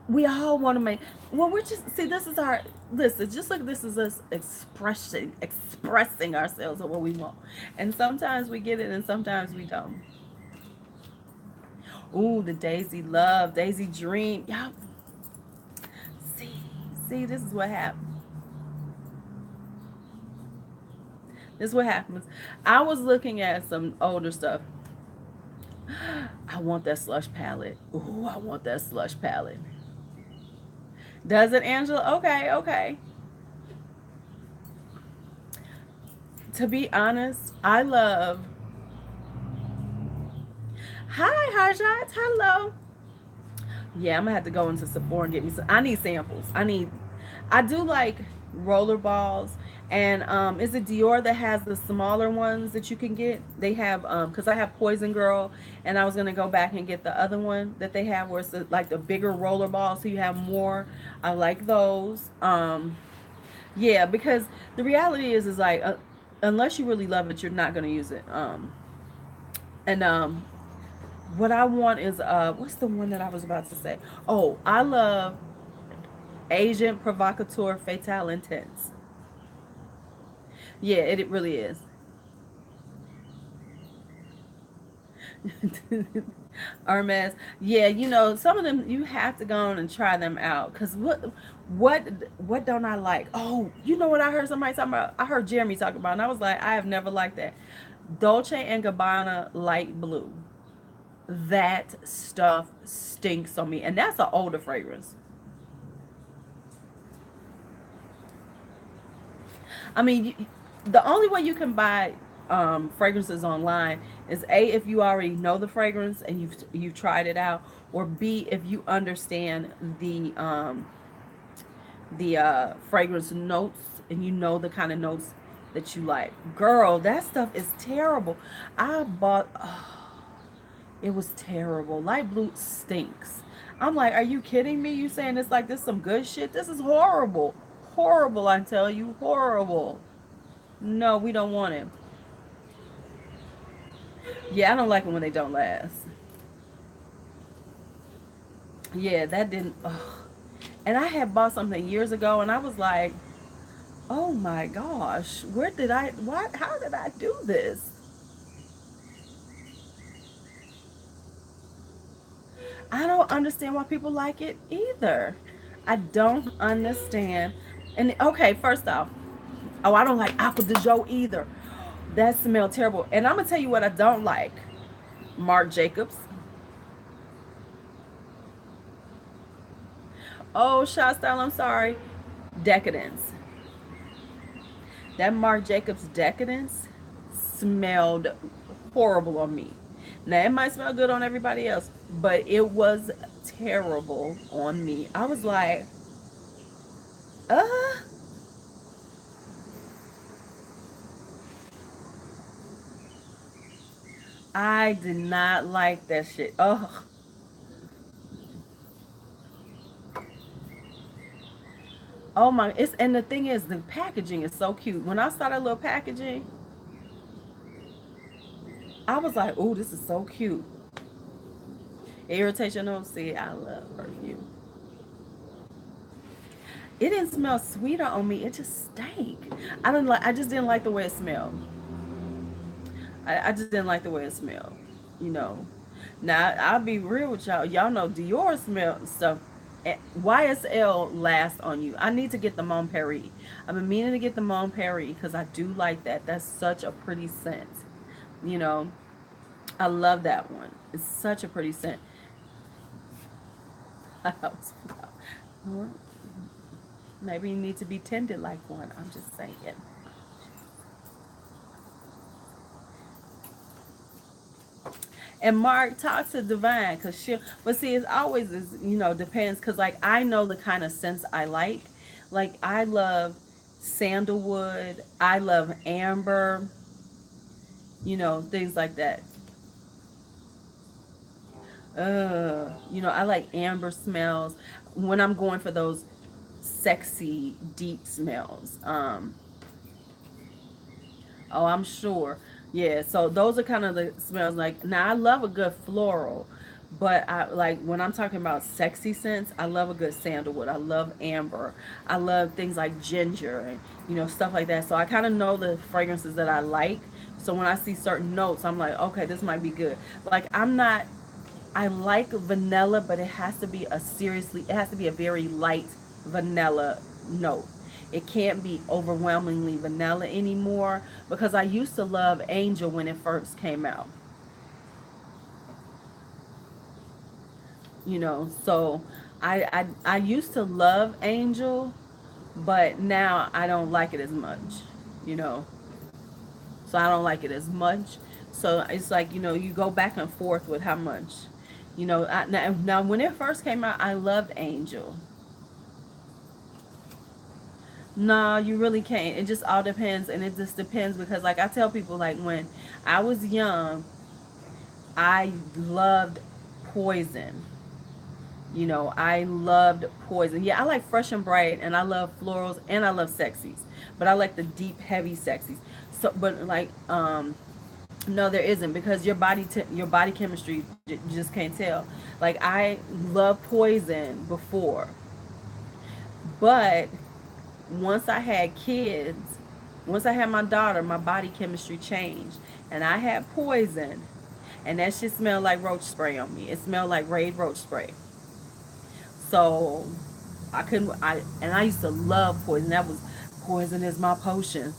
We all want to make, well, we're just, see, this is our, listen, just like this is us expressing ourselves of what we want, and sometimes we get it and sometimes we don't. Ooh, the Daisy Love, Daisy Dream, y'all. See, this is what happens. This is what happens. I was looking at some older stuff. I want that slush palette. Ooh, I want that slush palette. Does it, Angela? Okay, okay. To be honest, I love. Hi, Harjat. Hello. Yeah, I'm gonna have to go into Sephora and get me some. I need samples. I do like. roller balls. And is it Dior that has the smaller ones that you can get? They have because I have Poison Girl, and I was gonna go back and get the other one that they have, where it's like the bigger roller ball, so you have more. I like those. Yeah, because the reality is like unless you really love it, you're not gonna use it. And what I want is what's the one that I was about to say? Oh, I love Agent Provocateur Fatale Intense. Yeah, it really is. Hermes. Yeah, some of them you have to go on and try them out. Cause what what don't I like? Oh, you know what I heard somebody talking about? I heard Jeremy talking about, and I was like, I have never liked that. Dolce and Gabbana light blue. That stuff stinks on me, and that's an older fragrance. I mean, the only way you can buy fragrances online is A, if you already know the fragrance and you've tried it out, or B, if you understand the fragrance notes and you know the kind of notes that you like. Girl, that stuff is terrible. I bought. It was terrible. Light blue stinks. I'm like, are you kidding me? You saying it's like this some good shit? This is horrible. Horrible, I tell you. Horrible. No, we don't want it. Yeah, I don't like it when they don't last. Yeah, that didn't. Ugh. And I had bought something years ago, and I was like, oh my gosh, where did I? What? How did I do this? I don't understand why people like it either. I don't understand. And okay, first off, oh, I don't like Aqua de Joe either. That smelled terrible. And I'm gonna tell you what I don't like. Marc Jacobs. Oh, shot style. I'm sorry. Decadence. That Marc Jacobs Decadence smelled horrible on me. Now it might smell good on everybody else, but it was terrible on me. I was like, uh, I did not like that shit. Ugh. Oh my, it's and the thing is the packaging is so cute. When I saw that little packaging, I was like, "Oh, this is so cute." Irritation nose. See, I love perfume. It didn't smell sweeter on me. It just stank. I didn't like. I just didn't like the way it smelled. I just didn't like the way it smelled. You know. Now I'll be real with y'all. Y'all know Dior smell stuff. YSL lasts on you. I need to get the Mon Paris. I've been meaning to get the Mon Paris because I do like that. That's such a pretty scent. You know, I love that one. It's such a pretty scent. Maybe you need to be tended like one. I'm just saying. And Mark, talk to Divine because she. But see, it's always is depends because like I know the kind of scents I like. Like I love sandalwood. I love amber. Things like that. I like amber smells when I'm going for those sexy deep smells. Oh, I'm sure. Yeah, so those are kind of the smells like now I love a good floral, but I like when I'm talking about sexy scents, I love a good sandalwood. I love amber. I love things like ginger and stuff like that. So I kind of know the fragrances that I like. So when I see certain notes, I'm like, okay, this might be good. Like I'm not I like vanilla, but it has to be a very light vanilla note. It can't be overwhelmingly vanilla anymore because I used to love Angel when it first came out. So I used to love Angel, but now I don't like it as much. You know, so I don't like it as much. So it's like you go back and forth with how much. Now when it first came out, I loved Angel. No, you really can't. It just all depends, and it just depends because, like I tell people, like when I was young, I loved poison. You know, I loved poison. Yeah, I like fresh and bright, and I love florals, and I love sexies, but I like the deep, heavy sexies. So, but like, no, there isn't because your body chemistry, you just can't tell. Like I loved poison before, but once I had kids, once I had my daughter, my body chemistry changed, and I had poison, and that shit smelled like roach spray on me. It smelled like Raid roach spray. So I couldn't. I used to love poison. That was poison is my potion.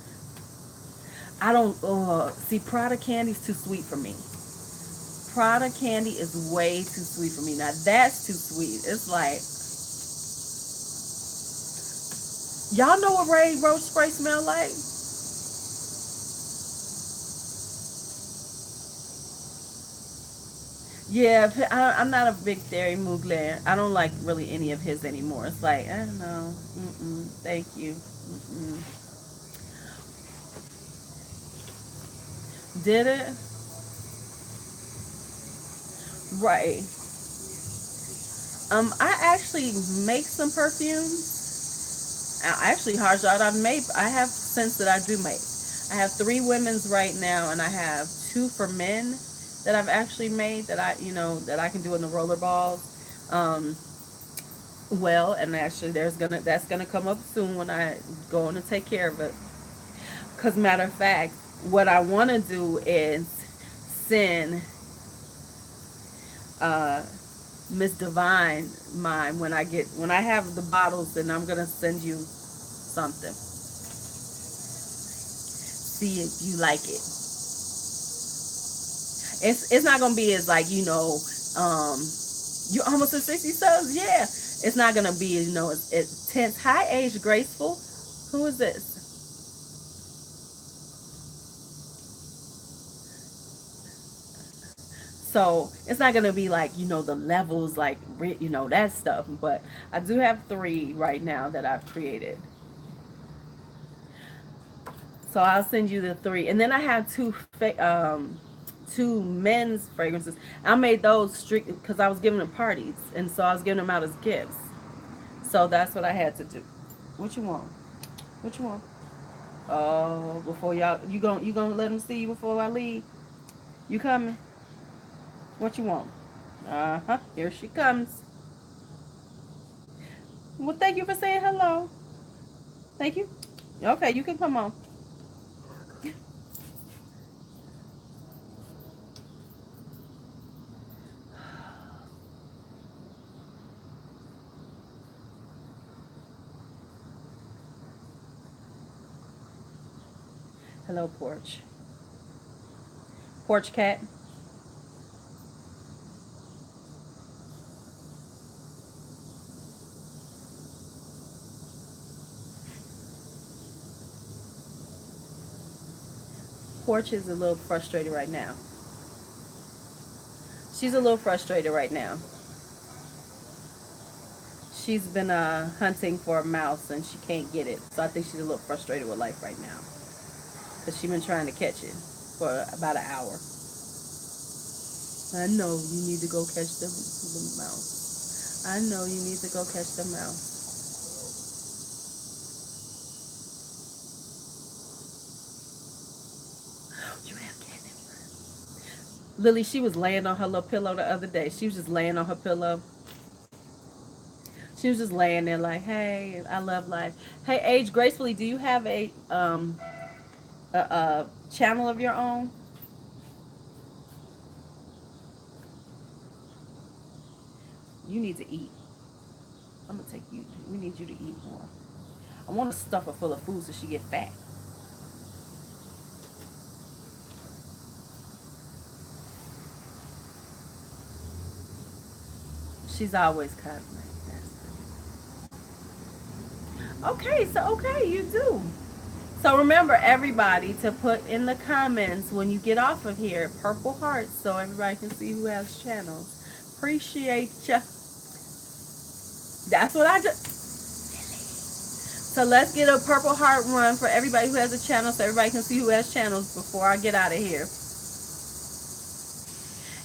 I don't see Prada candy's too sweet for me. Prada candy is way too sweet for me. Now that's too sweet. It's like y'all know what Raid roach spray smell like? Yeah, I'm not a big Thierry Mugler. I don't like really any of his anymore. It's like I don't know. Mm-mm, thank you. Mm-mm. Did it? Right. I actually make some perfumes. Actually, Harjot, I have scents that I do make. I have three women's right now, and I have two for men that I've actually made that that I can do in the roller balls. Um, well, and actually, that's gonna come up soon when I go on to take care of it. Cause matter of fact, what I want to do is send uh, Miss Divine mine when I have the bottles. Then I'm gonna send you something. See if you like it. It's not gonna be as like you almost at 60 subs. Yeah, it's not gonna be it's tense. High age graceful. Who is this? So it's not gonna be like the levels like that stuff. But I do have three right now that I've created. So I'll send you the three, and then I have two men's fragrances. I made those strict because I was giving them parties, and so I was giving them out as gifts. So that's what I had to do. What you want? What you want? Oh, before you gonna let them see you before I leave? You coming? What you want? Uh huh. Here she comes. Well, thank you for saying hello. Thank you. Okay, you can come on. Hello, porch. Porch cat. Porch is a little frustrated right now. She's a little frustrated right now. She's been hunting for a mouse and she can't get it. So I think she's a little frustrated with life right now because she's been trying to catch it for about an hour. I know you need to go catch the mouse. I know you need to go catch the mouse. You have catnip. Lily, she was laying on her little pillow the other day. She was just laying on her pillow. She was just laying there like, "Hey, I love life." Hey, Age Gracefully, do you have a channel of your own? You need to eat. I'm gonna take you. We need you to eat more. I want to stuff her full of food so she get fat. She's always kind of like that. Okay, you do. So remember, everybody, to put in the comments when you get off of here, purple hearts, so everybody can see who has channels. Appreciate ya. That's what I just. So let's get a purple heart run for everybody who has a channel so everybody can see who has channels before I get out of here.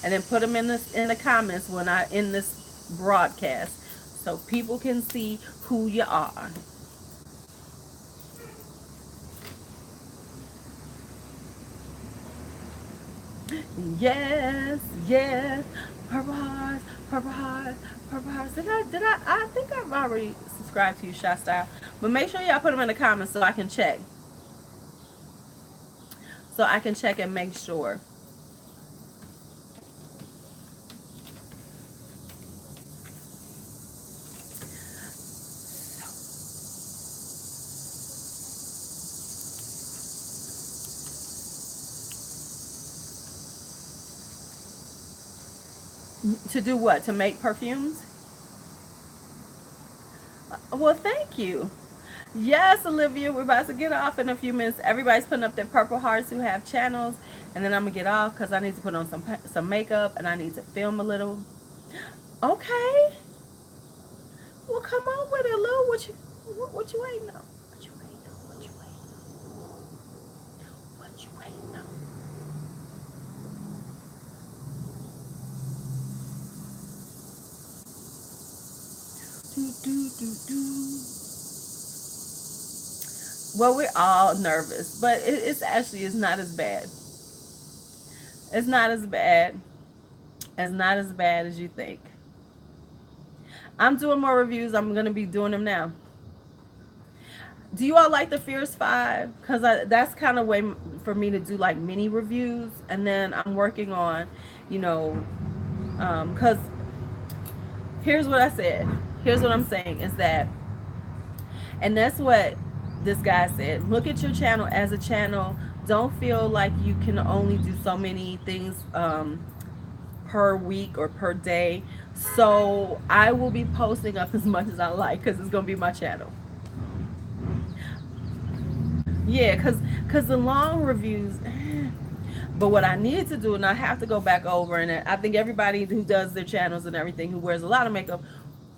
And then put them in the comments when I end this broadcast so people can see who you are. Yes, yes. Purple hearts, purple hearts, purple hearts. I think I've already subscribed to you, Shot Style. But make sure y'all put them in the comments so I can check. So I can check and make sure. To do what? To make perfumes? Well, thank you. Yes, Olivia, we're about to get off in a few minutes. Everybody's putting up their purple hearts who have channels, and then I'm gonna get off because I need to put on some makeup and I need to film a little. Okay. Well, come on with it, Lou. What you waiting on? What you waiting on? What you waiting on? What you waiting on? Do do do do. Well, we're all nervous, but it's actually it's not as bad. It's not as bad. It's not as bad as you think. I'm doing more reviews. I'm gonna be doing them now. Do you all like the Fierce Five? Because that's kind of way for me to do like mini reviews, and then I'm working on, you know, because here's what I said. Here's what I'm saying is that, and that's what this guy said. Look at your channel as a channel. Don't feel like you can only do so many things per week or per day. So I will be posting up as much as I like because it's gonna be my channel. Yeah, because the long reviews. But what I need to do, and I have to go back over, and I think everybody who does their channels and everything who wears a lot of makeup,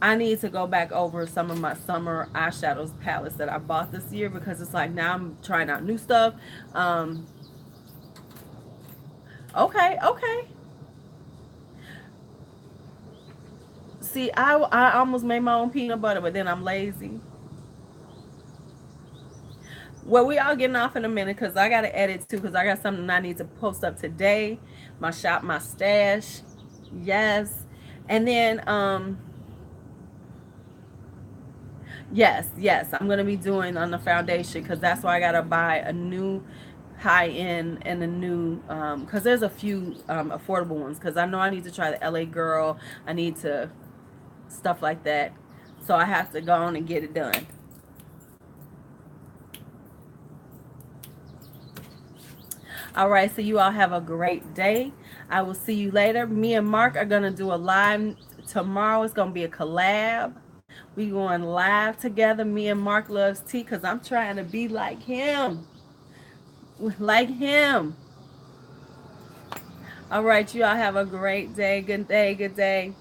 I need to go back over some of my summer eyeshadows palettes that I bought this year because it's like now I'm trying out new stuff. Okay, okay. See, I almost made my own peanut butter, but then I'm lazy. Well, we all getting off in a minute because I got to edit too because I got something I need to post up today. My shop, my stash. Yes. And then, yes, yes, I'm going to be doing on the foundation because that's why I got to buy a new high end and a new, because there's a few affordable ones because I know I need to try the LA Girl. I need to, stuff like that. So I have to go on and get it done. All right, so you all have a great day. I will see you later. Me and Mark are going to do a live tomorrow. It's going to be a collab. We going live together. Me and Mark Loves Tea because I'm trying to be like him. Like him. All right, you all have a great day. Good day. Good day.